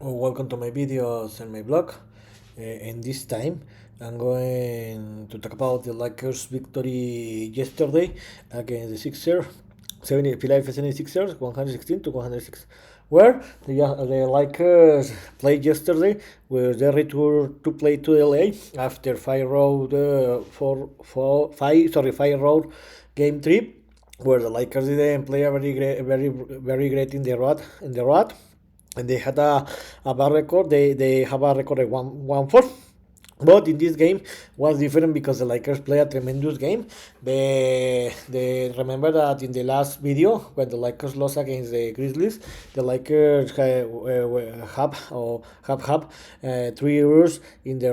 Welcome to my videos and my blog. And this time, I'm going to talk about the Lakers' victory yesterday against the Sixers, 70, Philadelphia 76ers, 116 to 106. Where the Lakers played yesterday, where they returned to play to LA after five road game trip, where the Lakers didn't play a very great in the road, and they had a bad record. They have a record of 1-4. But in this game was different because the Lakers play a tremendous game. They remember that in the last video when the Lakers lost against the Grizzlies, the Lakers have 3 years in the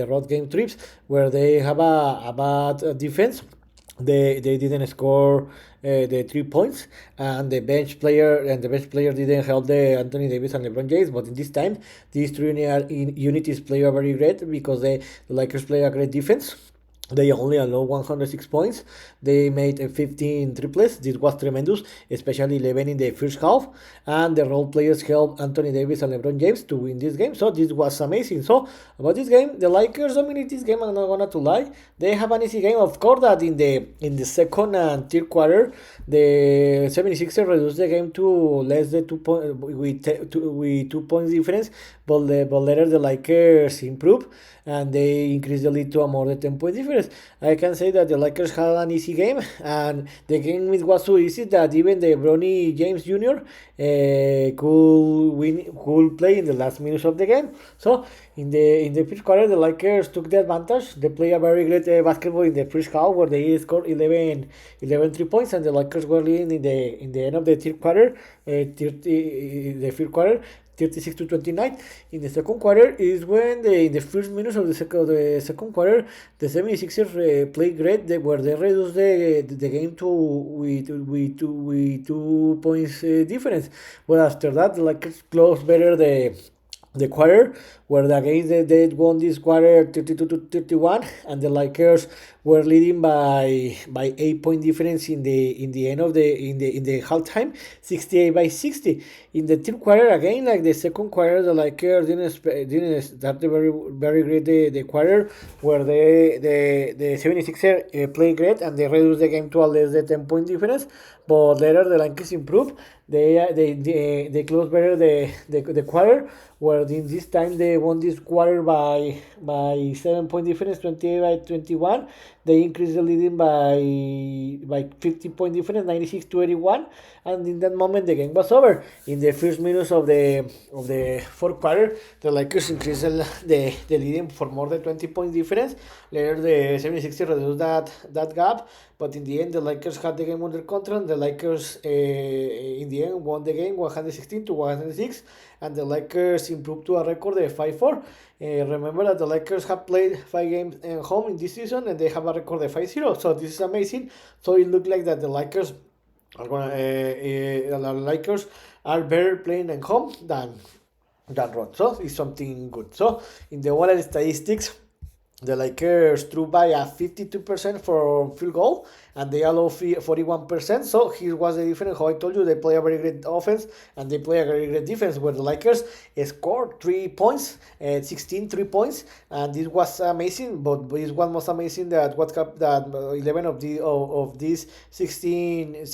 road game trips where they have a bad defense. They didn't score the 3 points, and the bench player didn't help the Anthony Davis and LeBron James. But in this time, these three unities play are very great because the Lakers play a great defense. They only allowed 106 points. They made 15 triples. This was tremendous, especially 11 in the first half. And the role players helped Anthony Davis and LeBron James to win this game. So this was amazing. So about this game, the Lakers dominate this game. I'm not gonna to lie. They have an easy game. Of course, that in the second and third quarter, the 76ers reduced the game to less than 2 points with 2 points difference. But later the Lakers improved and they increased the lead to a more than 10 point difference. I can say that the Lakers had an easy game, and the game was so easy that even the Bronny James Jr. Could play in the last minutes of the game. So in the first quarter, the Lakers took the advantage. They played a very great basketball in the first half, where they scored 11 3 points, and the Lakers were leading in the end of the third quarter, 36 to 29. In the second quarter is when in the first minutes of the second quarter, the 76ers played great. Where they reduced the game to with 2 points difference. But after that, the Lakers closed better the quarter, where they won this quarter 32 to 31, and the Lakers were leading by 8 point difference in the end of the halftime, 68-60. In the third quarter, again like the second quarter, the Lakers didn't start the very great the quarter, where the 76er played great, and they reduced the game to a less than 10 point difference. But later the Lakers improved. They closed better the quarter, where in this time they won this quarter by 7 point difference, 28-21. They increased the leading by 50 point difference, 96 to 81, and in that moment the game was over. In the first minutes of the fourth quarter, the Lakers increased the leading for more than 20 point difference. Later the 76ers reduced that gap, but in the end the Lakers had the game under control. The Lakers in the end won the game 116 to 106, and the Lakers improved to a record of 5-4. Remember that the Lakers have played 5 games at home in this season, and they have a record of 5-0. So this is amazing. So it looked like that the Lakers are better playing at home than road. So it's something good. So in the overall statistics, the Lakers threw by a 52% for field goal, and they allow 41%. So here was the difference. How I told you, they play a very great offense and they play a very great defense. Where the Lakers scored 3 points, 16 3 points, and this was amazing. But it was most amazing that 11 of these 16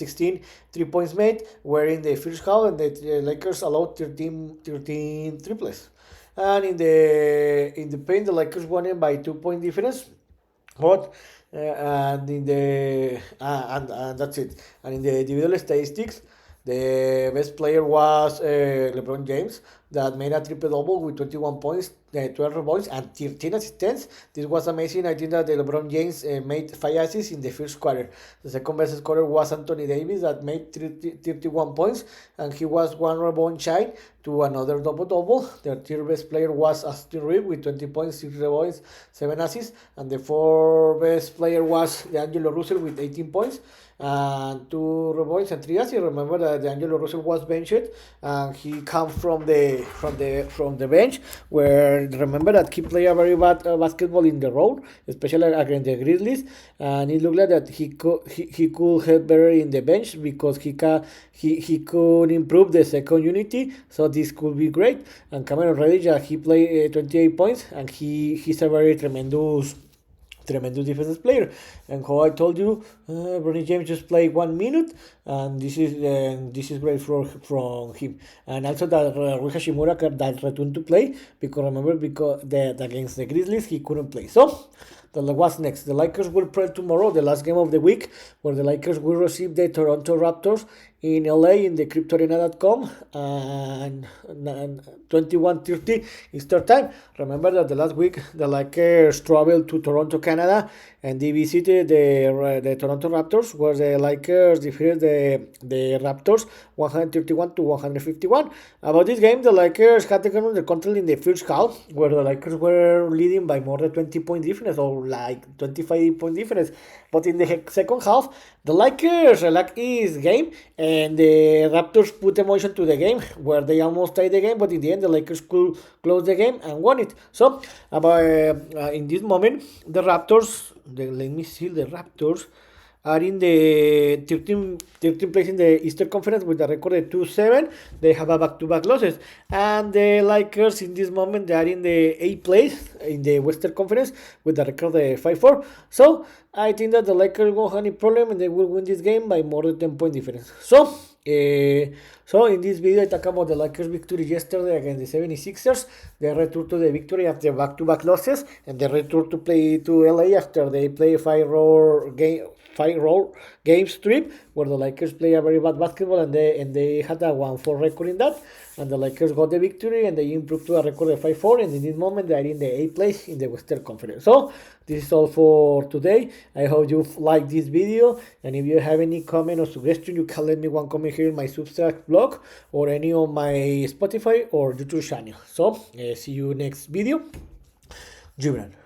3 points made were in the first half, and the Lakers allowed 13 triples. And in the paint, the Lakers won it by 2 point difference. But and that's it. And in the individual statistics, the best player was LeBron James, that made a triple double with 21 points, 12 rebounds, and 13 assists. This was amazing. I think that the LeBron James made 5 assists in the first quarter. The second best scorer was Anthony Davis, that made 31 points, and he was one rebound shy to another double double. The third best player was Austin Reeves with 20 points, 6 rebounds, 7 assists, and the fourth best player was D'Angelo Russell with 18 points. and two boys and three assists. Remember that D'Angelo Russell was benched, and he comes from the bench. Where remember that he played a very bad basketball in the road, especially against the Grizzlies, and it looked like that he could have better in the bench because he could improve the second unity. So this could be great. And Cameron Reddish, he played 28 points, and he's a very tremendous defensive player. And how I told you, Bronny James just played 1 minute, and this is great from him. And also that Rui Hashimura that returned to play because remember because that against the Grizzlies he couldn't play. So what's next? The Lakers will play tomorrow, the last game of the week, where the Lakers will receive the Toronto Raptors in LA in the CryptoArena.com and 21:30 Eastern Time. Remember that the last week the Lakers traveled to Toronto, Canada, and they visited the Toronto Raptors, where the Lakers defeated the Raptors 131-151. About this game, the Lakers had taken the control in the first half, where the Lakers were leading by more than 20-point difference or like 25-point difference. But in the second half, the Lakers relaxed his game, and the Raptors put emotion to the game, where they almost tied the game, but in the end, the Lakers could close the game and won it. So, in this moment, the Raptors, let me see, the Raptors are in the 13 place in the Eastern Conference with a record of 2-7. They have a back-to-back losses. And the Lakers in this moment, they are in the 8th place in the Western Conference with a record of 5-4. So I think that the Lakers won't have any problem and they will win this game by more than 10-point difference. So in this video I talk about the Lakers victory yesterday against the 76ers, the return to the victory after back-to-back losses, and the return to play to LA after they play 5-road game strip, where the Lakers play a very bad basketball and they had a 1-4 record in that, and the Lakers got the victory and they improved to a record of 5-4, and in this moment they are in the 8th place in the Western Conference. So this is all for today. I hope you like this video, and if you have any comment or suggestion, you can let me one comment here in my Substack blog or any of my Spotify or YouTube channel. So see you next video. Gibran.